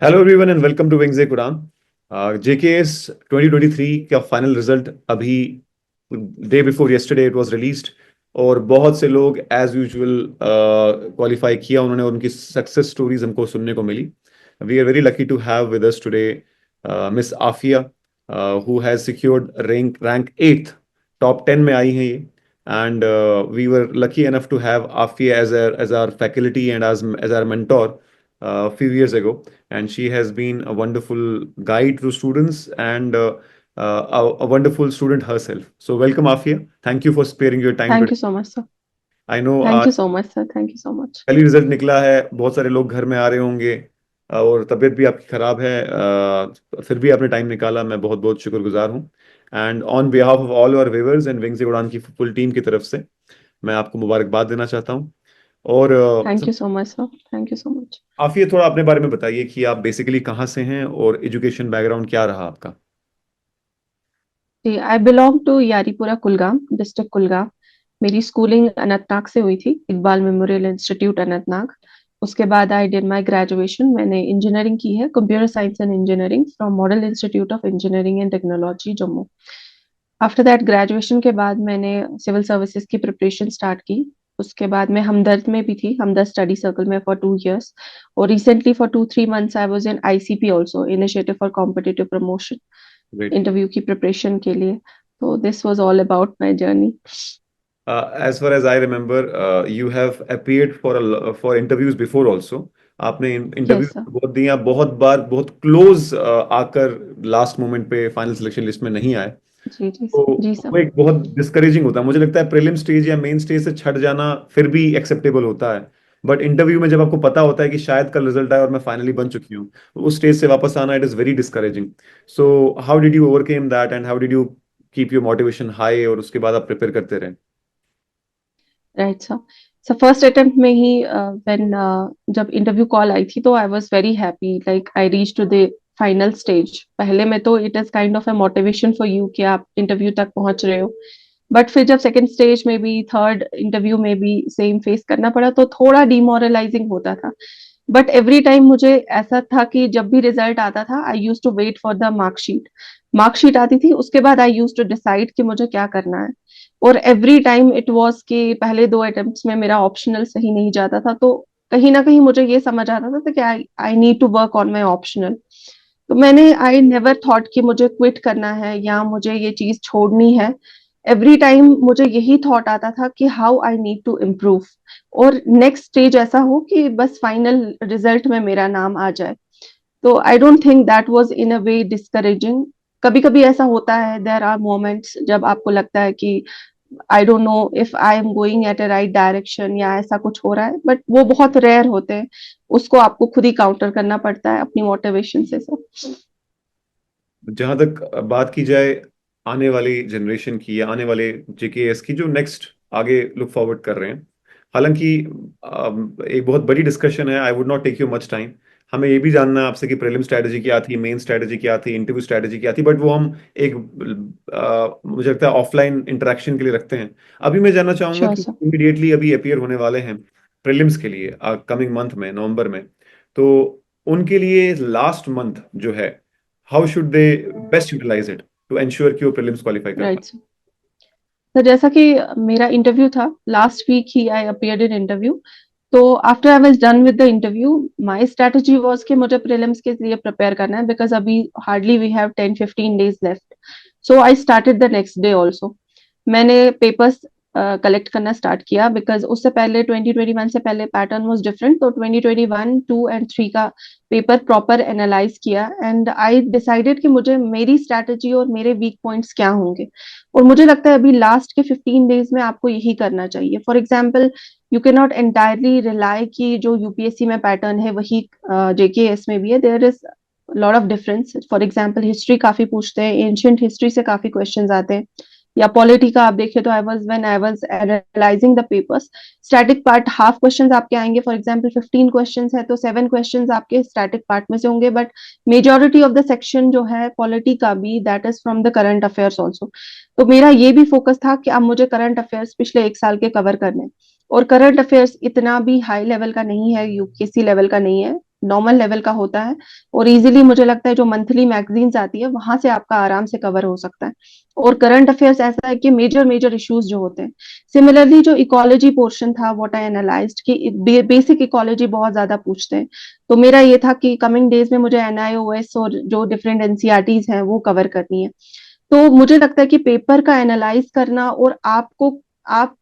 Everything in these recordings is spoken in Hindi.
Hello everyone and welcome to wings एक उड़ान। जेकेएस 2023 का फाइनल रिजल्ट अभी day before yesterday it was released, और बहुत से लोग एज यूजुअल क्वालिफाई किया उन्होंने, और उनकी सक्सेस स्टोरीज हमको सुनने को मिली। We are very lucky to have with us today miss Aafiya, who has secured rank 8th, top 10 में आई हैं ये। And we were lucky enough to have Aafiya as our faculty and as our mentor few years ago, and she has been a wonderful guide to students and a wonderful student herself. So welcome Afia, thank you for sparing your time thank today. You so much sir. I know thank you आज so much sir. Thank you so much. पहली रिजल्ट निकला है, बहुत सारे लोग घर में आ रहे होंगे, और तबीयत भी आपकी खराब है, फिर भी आपने टाइम निकाला, मैं बहुत बहुत शुक्रगुजार हूँ। And on behalf of all our viewers and wings उड़ान की फुल टीम की तरफ से मैं आपको मुबारकबाद देना चाहता हूँ। और thank you so much sir. Thank you so much. आप ये थोड़ा अपने बारे में बताइए कि आप बेसिकली कहाँ से हैं और एजुकेशन बैकग्राउंड क्या रहा आपका। जी, I belong to Yaripora Kulgam, district Kulgam. मेरी स्कूलिंग अनंतनाग से हुई थी, इकबाल मेमोरियल इंस्टीट्यूट अनंतनाग। उसके बाद आई डिड माय ग्रेजुएशन, मैंने इंजीनियरिंग की है, computer science and engineering from model institute of engineering and technology Jammu. After that graduation के बाद मैंने सिविल सर्विसेज की प्रिपरेशन स्टार्ट की। उसके बाद मैं हमदर्द में भी थी, हमदर्द स्टडी सर्कल में फॉर 2 years। और recently for 2-3 months I was in ICP also, initiative for competitive promotion, great. Interview की प्रिपरेशन के लिए। तो this was all about my journey. As far as I remember you have appeared for interviews before also. आपने इंटरव्यू यस सर। बहुत दिया, बहुत बार बहुत क्लोज आकर लास्ट मोमेंट पे फाइनल सिलेक्शन लिस्ट में नहीं आए। जी जी तो जी वो सर। एक बहुत डिस्करेजिंग होता है, मुझे लगता है प्रीलिम स्टेज या मेन स्टेज से छट जाना फिर भी एक्सेप्टेबल होता है, बट इंटरव्यू में जब आपको पता होता है कि शायद कल रिजल्ट आए और मैं फाइनली बन चुकी हूँ, तो उस स्टेज से वापस आना it is very discouraging. So how did you overcame that and how did you keep your motivation high, और उसके बाद आप प्रिपेयर करते रहे। Right sir. Sir first attempt में ही व्हेन जब इंटरव्यू कॉल आई थी तो I was very happy, like I reach to the final stage. पहले में तो it is kind of a motivation for you कि आप इंटरव्यू तक पहुंच रहे हो। बट फिर जब सेकंड स्टेज में भी, थर्ड इंटरव्यू में भी सेम फेस करना पड़ा तो थोड़ा डिमोरलाइजिंग होता था। बट एवरी टाइम मुझे ऐसा था कि जब भी रिजल्ट आता था I use to wait for the marksheet. Marksheet आती थी, उसके बाद आई यूज टू डिसाइड कि मुझे क्या करना है। और एवरी टाइम इट वाज कि पहले 2 अटेम्प्ट्स में मेरा ऑप्शनल सही नहीं जाता था, तो कहीं ना कहीं मुझे ये समझ आता था कि I need to work on my optional. तो मैंने आई नेवर थॉट कि मुझे क्विट करना है या मुझे ये चीज छोड़नी है। एवरी टाइम मुझे यही थॉट आता था कि how I need to improve, और नेक्स्ट स्टेज ऐसा हो कि बस फाइनल रिजल्ट में मेरा नाम आ जाए। तो I don't think that was in a way discouraging. कभी कभी ऐसा होता है, देयर आर मोमेंट्स जब आपको लगता है कि I don't know if I am going at a right direction या ऐसा कुछ हो रहा है, बट वो बहुत रेयर होते हैं। उसको आपको खुद ही काउंटर करना पड़ता है अपनी मोटिवेशन से सब। जहां तक बात की जाए आने वाली जनरेशन की या आने वाले जेकेएस की जो नेक्स्ट आगे लुक फॉरवर्ड कर रहे हैं, हालांकि एक बहुत बड़ी डिस्कशन है, I would not take you much time. हमें ये भी जानना है आपसे कि प्रीलिम स्ट्रैटेजी क्या थी, मेन स्ट्रैटेजी क्या थी, इंटरव्यू स्ट्रैटेजी क्या थी, बट वो हम एक मुझे लगता है ऑफलाइन इंटरेक्शन के लिए रखते हैं। अभी मैं जानना चाहूंगा श्योर कि सर। इमीडिएटली अभी अपियर होने वाले हैं प्रीलिम्स के लिए कमिंग मंथ में, नवंबर में, तो उनके लिए लास्ट मंथ जो है, how should they best utilise it to ensure कि वो प्रीलिम्स क्वालिफाई कर पाए। राइट। तो जैसा कि मेरा इंटरव्यू था लास्ट वीक ही, आई अपीयर्ड इन इंटरव्यू। तो after I was done with the interview, my strategy was कि मुझे प्रीलिम्स के लिए प्रिपेयर करना है, बिकॉज अभी hardly we have 10-15 days left. So I started the next day also. मैंने पेपर्स कलेक्ट करना स्टार्ट किया, बिकॉज उससे पहले 2021 से पहले पैटर्न वाज डिफरेंट। तो 2021, 2 एंड 3 का पेपर प्रॉपर एनालाइज किया एंड आई डिसाइडेड कि मुझे मेरी स्ट्रैटेजी और मेरे वीक पॉइंट्स क्या होंगे। और मुझे लगता है अभी लास्ट के 15 days में आपको यही करना चाहिए। For example, you can not entirely rely कि जो यूपीएससी में पैटर्न है वही जेकेएस में भी है। There is lot of difference. For example, history काफी पूछते हैं, एंशियंट हिस्ट्री से काफी क्वेश्चंस आते हैं, या पॉलिटी का आप देखें तो I was analysing the papers, static part half questions आपके आएंगे, फॉर एग्जांपल 15 क्वेश्चंस है तो 7 क्वेश्चंस आपके स्टैटिक पार्ट में से होंगे, but majority of the section जो है पॉलिटी का भी, that is from the current affairs also. तो मेरा ये भी फोकस था कि अब मुझे करंट अफेयर्स पिछले 1 साल के कवर करने हैं। और करंट अफेयर्स इतना भी हाई लेवल का नहीं है, यूपीएससी लेवल का नहीं है, नॉर्मल लेवल का होता है। और इजीली मुझे लगता है जो मंथली मैगजीन्स आती है वहां से आपका आराम से कवर हो सकता है। और करंट अफेयर्स ऐसा है कि मेजर मेजर इश्यूज जो होते हैं। सिमिलरली जो इकोलॉजी पोर्शन था, व्हाट आई एनालाइज्ड कि बेसिक इकोलॉजी बहुत ज्यादा पूछते हैं। तो मेरा ये था कि कमिंग डेज में मुझे एनआईओएस और जो डिफरेंट एनसीईआरटीज हैं वो कवर करनी है। तो मुझे लगता है कि पेपर का एनालाइज करना, और आपको आप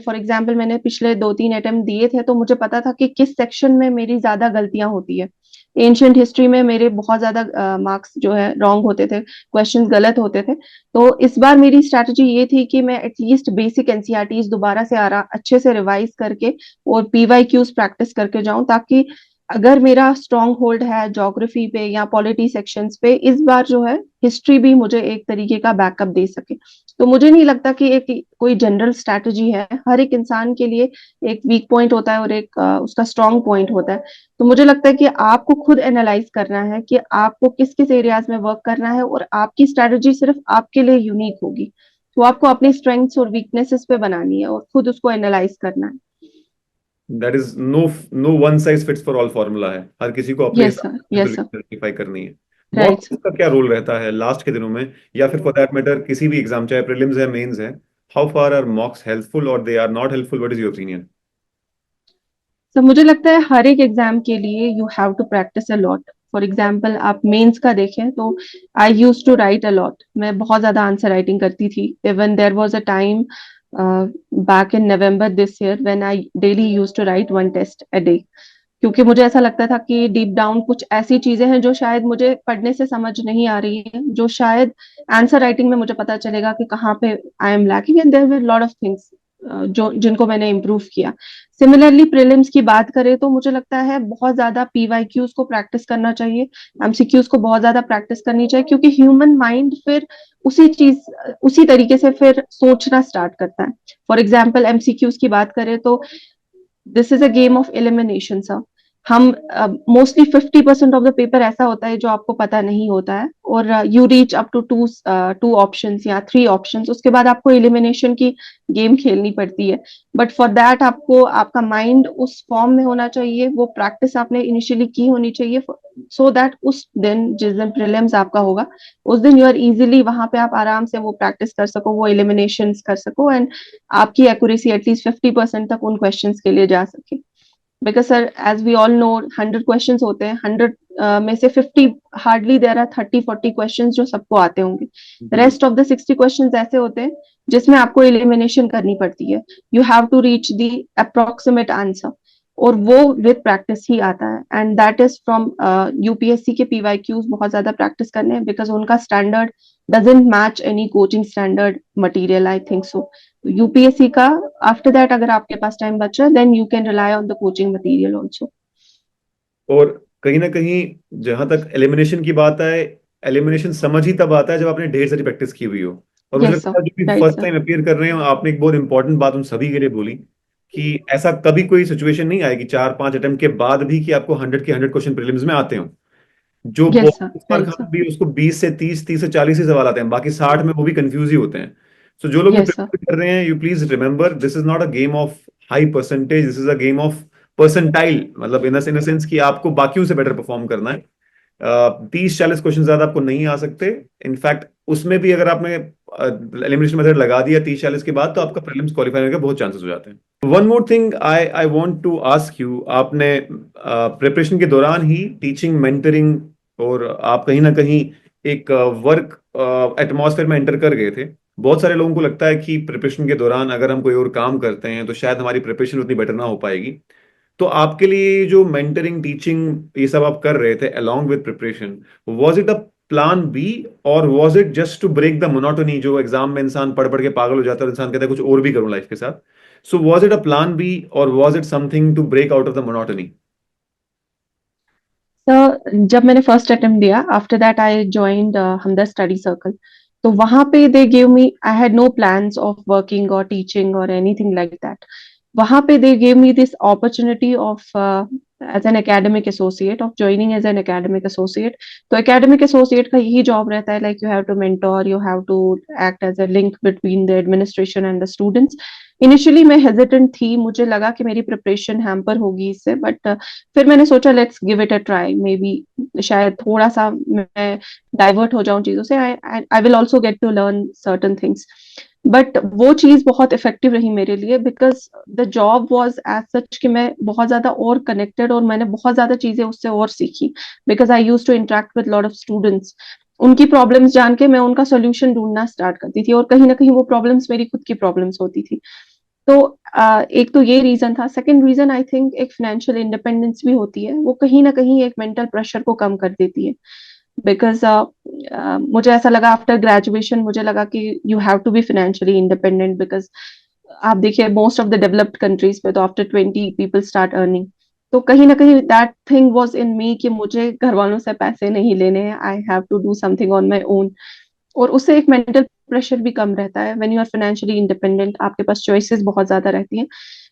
फॉर एग्जाम्पल मैंने पिछले 2-3 अटेम्प्ट दिए थे तो मुझे पता था कि किस सेक्शन में मेरी ज्यादा गलतियां होती है। एंशियंट हिस्ट्री में मेरे बहुत ज्यादा मार्क्स जो है रॉन्ग होते थे, क्वेश्चंस गलत होते थे। तो इस बार मेरी स्ट्रैटेजी ये थी कि मैं एटलीस्ट बेसिक एनसीईआरटीज दोबारा से अच्छे से रिवाइज करके और पीवाईक्यूज प्रैक्टिस करके जाऊं, ताकि अगर मेरा स्ट्रॉन्ग होल्ड है ज्योग्राफी पे या पॉलिटी सेक्शंस पे, इस बार जो है हिस्ट्री भी मुझे एक तरीके का बैकअप दे सके। तो मुझे नहीं लगता कि एक कोई जनरल स्ट्रैटेजी है, हर एक इंसान के लिए एक वीक पॉइंट होता है और एक उसका स्ट्रॉन्ग पॉइंट होता है। तो मुझे लगता है कि आपको खुद एनालाइज करना है कि आपको किस किस एरियाज में वर्क करना है, और आपकी स्ट्रैटेजी सिर्फ आपके लिए यूनिक होगी। तो आपको अपने स्ट्रेंथ्स और वीकनेसेस पे बनानी है और खुद उसको एनालाइज करना है। That is no no one size fits for all formula है, हर किसी को अपने यस हिसाब सर, से यस सर। जस्टिफाई करनी है। Right mock sir. का क्या रोल रहता है लास्ट के दिनों में, या फिर फॉर दैट मैटर किसी भी एग्जाम, चाहे प्रीलिम्स है मेंस है? How far are mocks helpful और they are not helpful? What is your opinion? तो मुझे लगता है हर एक एग्जाम के लिए you have to practice a lot. For example आप मेंस का देखें तो I use to write a lot, मैं बहुत ज्यादा आंसर राइटिंग करती थी। Even there was a time back in November this year when I daily use to write 1 test a day, क्योंकि मुझे ऐसा लगता था कि डीप डाउन कुछ ऐसी चीजें हैं जो शायद मुझे पढ़ने से समझ नहीं आ रही है, जो शायद आंसर राइटिंग में मुझे पता चलेगा कि कहाँ पे I am lacking, and there were lot of things जो जिनको मैंने इम्प्रूव किया। सिमिलरली प्रीलिम्स की बात करें तो मुझे लगता है बहुत ज्यादा पीवाईक्यूज को प्रैक्टिस करना चाहिए, एमसीक्यूज को बहुत ज्यादा प्रैक्टिस करनी चाहिए, क्योंकि ह्यूमन माइंड फिर उसी चीज उसी तरीके से फिर सोचना स्टार्ट करता है। फॉर एग्जाम्पल एमसीक्यूज की बात करें तो this is a game of elimination sir. हम मोस्टली 50% ऑफ द पेपर ऐसा होता है जो आपको पता नहीं होता है, और you reach up to two options या 3 ऑप्शंस, उसके बाद आपको एलिमिनेशन की गेम खेलनी पड़ती है। बट फॉर दैट आपको आपका माइंड उस फॉर्म में होना चाहिए, वो प्रैक्टिस आपने इनिशियली की होनी चाहिए, सो दैट उस दिन जिस दिन प्रीलिम्स आपका होगा उस दिन यू आर इजिली वहां पे आप आराम से वो प्रैक्टिस कर सको, वो एलिमिनेशन कर सको, एंड आपकी एक्यूरेसी एटलीस्ट 50% तक उन क्वेश्चन के लिए जा सके। Because sir as we all know 100 question होते हैं, 100 में से 50, हार्डली देर आर 30-40 क्वेश्चन जो सबको आते होंगे। जी। रेस्ट ऑफ द 60 क्वेश्चन ऐसे होते हैं जिसमें आपको एलिमिनेशन करनी पड़ती है। You have to reach the approximate answer, और वो विद प्रैक्टिस ही आता है, and that is from UPSC के पीवाईक्यूज बहुत ज्यादा प्रैक्टिस करने हैं, बिकॉज उनका standard doesn't match any coaching standard material, I think so. UPSC का आफ्टर दैट अगर आपके पास टाइम बच रहा है then you can rely on the coaching material also. और कहीं ना कहीं जहां तक एलिमिनेशन की बात है, एलिमिनेशन समझ ही तब आता है जब आपने ढेर सारी प्रैक्टिस की हुई हो। और मुझे यस लगता सर। है जो भी right first sir. Time appear कर रहे हो, आपने एक बहुत इंपॉर्टेंट बात उन सभी के लिए बोली कि ऐसा कभी कोई सिचुएशन नहीं आएगी 4-5 अटेम्प्ट के बाद भी कि आपको 100 के 100 क्वेश्चन प्रीलिम्स में आते हो। जो यस सर। बहुत बार राइट खाते सर। भी उसको 20 से 30, 30 से 40 ही सवाल आते हैं, बाकी 60 में वो भी कंफ्यूज ही होते हैं। सो जो लोग भी यस सर। प्रिपेयर कर रहे हैं, you please remember this is not a game of high percentage, this is a game of percentile, मतलब इन सेंस कि आपको बाकियों से बेटर परफॉर्म करना है। 30-40 क्वेश्चन ज्यादा आपको नहीं आ सकते। इनफैक्ट उसमें भी अगर आपने एलिमिनेशन मेथड लगा दिया 30-40 के बाद, तो आपका प्रीलिम्स क्वालिफाई होने के बहुत चांसेस हो जाते हैं। One more thing I I want to ask you, आपने प्रिपरेशन के दौरान ही टीचिंग, मेंटरिंग, और आप कहीं ना कहीं एक वर्क एटमॉस्फेयर में एंटर कर गए थे। बहुत सारे लोगों को लगता है कि प्रिपरेशन के दौरान अगर हम कोई और काम करते हैं तो शायद हमारी प्रिपरेशन उतनी बेटर ना हो पाएगी। तो आपके लिए जो मेंटरिंग, टीचिंग, ये सब आप कर रहे थे along with preparation, was it a plan B, और was it just to break the monotony? जो एग्जाम में इंसान पढ़ पढ़ के पागल हो जाता है और इंसान कहता है कुछ और भी करूं लाइफ के साथ। So was it a plan B, और was it something to break out of the monotony? तो जब मैंने फर्स्ट अटेम्प्ट दिया after that I joined Hamdard study circle. तो वहां पे they give me, I had no plans of working और टीचिंग और एनीथिंग लाइक दैट. वहां पे they give me this opportunity of as an academic associate, of joining as an academic associate. तो एकेडमिक एसोसिएट का यही जॉब रहता है, like you have to mentor, you have to act as a link between the administration and the students. Initially मैं हेजिटेंट थी, मुझे लगा कि मेरी प्रिपरेशन हैम्पर होगी इससे, बट फिर मैंने सोचा let's give it a try, maybe शायद थोड़ा सा मैं डाइवर्ट हो जाऊं चीजों से, I will also get to learn certain things. But वो चीज बहुत इफेक्टिव रही मेरे लिए, because the job was as such कि मैं बहुत ज्यादा और कनेक्टेड, और मैंने बहुत ज्यादा चीजें उससे और सीखी, because I use to interact with lot of students. उनकी प्रॉब्लम्स जान के मैं उनका सोल्यूशन ढूंढना स्टार्ट करती थी, और कहीं ना कहीं वो प्रॉब्लम्स मेरी खुद की प्रॉब्लम्स होती थी. तो एक तो ये रीजन था. सेकंड रीजन आई थिंक एक फाइनेंशियल इंडिपेंडेंस भी होती है, वो कहीं ना कहीं एक मेंटल प्रेशर को कम कर देती है. बिकॉज मुझे ऐसा लगा आफ्टर ग्रेजुएशन, मुझे लगा कि you have to be financially independent, because आप देखिए most of the developed countries में तो आफ्टर 20 पीपल स्टार्ट अर्निंग. तो कहीं ना कहीं that thing was in me कि मुझे घर वालों से पैसे नहीं लेने हैं, I have to do something on my own. और उससे एक मेंटल प्रेशर भी कम रहता है. When you are financially independent, आपके पास चॉइसेस बहुत ज्यादा रहती हैं.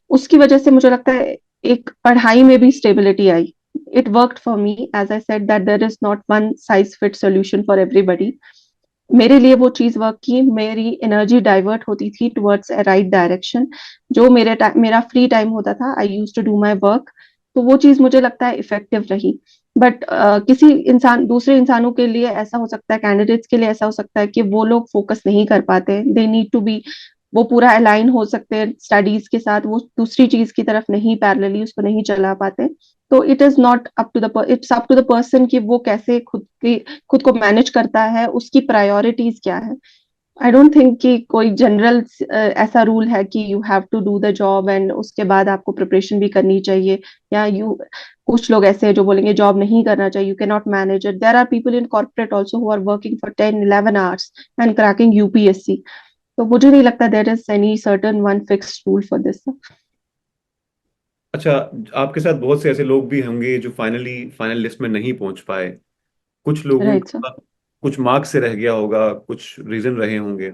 उसकी वजह से मुझे लगता है एक पढ़ाई में भी स्टेबिलिटी आई. It worked for me, as I said that there is not one size fit solution for everybody. मेरे लिए वो चीज वर्क की, मेरी एनर्जी डाइवर्ट होती थी टुवर्ड्स ए राइट डायरेक्शन. जो मेरा फ्री टाइम होता था, I use to do my work. तो वो चीज मुझे लगता है इफेक्टिव रही. बट किसी इंसान, दूसरे इंसानों के लिए ऐसा हो सकता है, कैंडिडेट्स के लिए ऐसा हो सकता है कि वो लोग फोकस नहीं कर पाते, दे नीड टू बी, वो पूरा अलाइन हो सकते हैं स्टडीज के साथ, वो दूसरी चीज की तरफ नहीं पैरेलली उसको नहीं चला पाते. तो it is not up to the, it's up to the person कि वो कैसे खुद को मैनेज करता है, उसकी प्रायोरिटीज क्या है. आई डोंट थिंक कि कोई जनरल ऐसा रूल है कि you have to do the job and उसके बाद आपको प्रिपरेशन भी करनी चाहिए. या यू, कुछ लोग ऐसे हैं जो बोलेंगे जॉब नहीं करना चाहिए, you can not manage it. There are people in corporate also who are working for 10-11 hours and cracking UPSC. तो मुझे नहीं लगता there is any certain one fixed rule for this. अच्छा, आपके साथ बहुत से ऐसे लोग भी होंगे जो फाइनल लिस्ट में नहीं पहुंच पाए। कुछ लोगों राइट सर. का कुछ मार्क्स से रह गया होगा, कुछ रीजन रहे होंगे।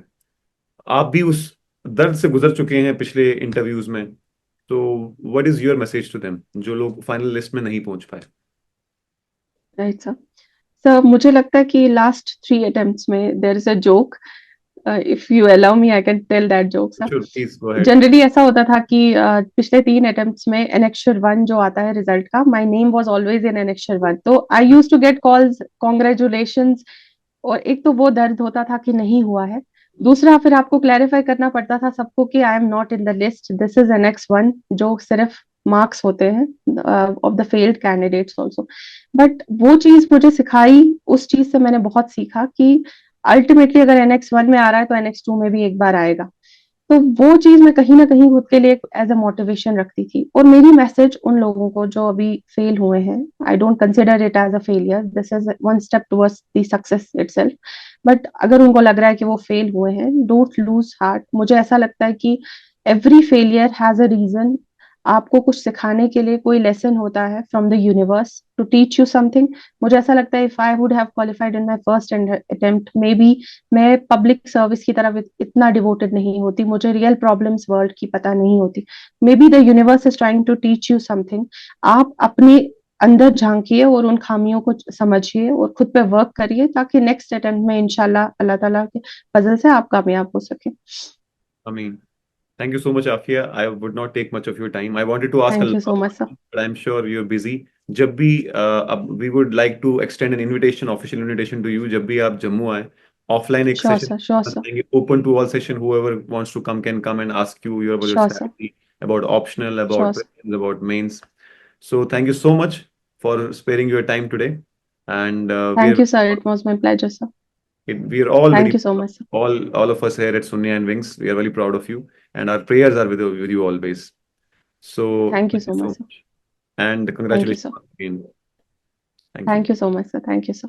आप भी उस दर्द से गुजर चुके हैं पिछले इंटरव्यूज में। तो what is your message to them, जो लोग फाइनल लिस्ट में नहीं पहुंच पाए? Right sir. सर मुझे लगता है कि लास्ट 3 अटेम्प्ट्स में there is a joke. If you allow me I can tell that joke sir. Sure, please go ahead. Generally ऐसा होता था कि पिछले 3 अटेम्प्ट्स में एनेक्स्चर 1 जो आता है रिजल्ट का, my name was always in annexure 1, तो I used to get calls congratulations. और एक तो वो दर्द होता था कि नहीं हुआ है, दूसरा फिर आपको क्लैरिफाई करना पड़ता था सबको कि I am not in the list, this is annex 1, जो सिर्फ मार्क्स होते हैं of the failed candidates also. But वो चीज मुझे सिखाई, उस चीज से मैंने बहुत सीखा कि अल्टीमेटली अगर एनेक्स 1 में आ रहा है तो एनेक्स 2 में भी एक बार आएगा. तो वो चीज मैं कहीं ना कहीं खुद के लिए एज अ मोटिवेशन रखती थी. और मेरी मैसेज उन लोगों को जो अभी फेल हुए हैं, I don't consider it as a failure, this is one step towards the success itself. But अगर उनको लग रहा है कि वो फेल हुए हैं, डोंट लूज हार्ट. मुझे ऐसा लगता है कि every failure has a reason. आपको कुछ सिखाने के लिए कोई लेसन होता है from the universe to teach you something. मुझे ऐसा लगता है if I would have qualified in my first attempt, maybe मैं पब्लिक सर्विस की तरफ इतना डिवोटेड नहीं होती, मुझे रियल प्रॉब्लम्स वर्ल्ड की पता नहीं होती. Maybe the universe is trying to teach you something. आप अपने अंदर झांकिए और उन खामियों को समझिए और खुद पे वर्क करिए, ताकि नेक्स्ट अटेम्प्ट में इंशाल्लाह अल्लाह ताला के फजल से आप कामयाब हो सके. I thank you so much, Afia. I would not take much of your time. I wanted to ask a thank you lot, so much sir. but I'm sure you're busy. जब भी अब we would like to extend an invitation, official invitation to you. जब भी आप जम्मू आए, ऑफलाइन एक sure session sir, sure sir, बनाएंगे, open to all session. Whoever wants to come can come and ask you about your sure sir, strategy, about optional, sure about sir. prelims, about mains. So thank you so much for sparing your time today. And thank you sir, it was my pleasure sir. we are all thank very you so much sir. all of us here at Sunya and Wings. We are very proud of you, and our prayers are with you always. So thank you thank you so much so sir. much, and thank you congratulations sir. once again. Thank you. Thank you so much sir. Thank you sir.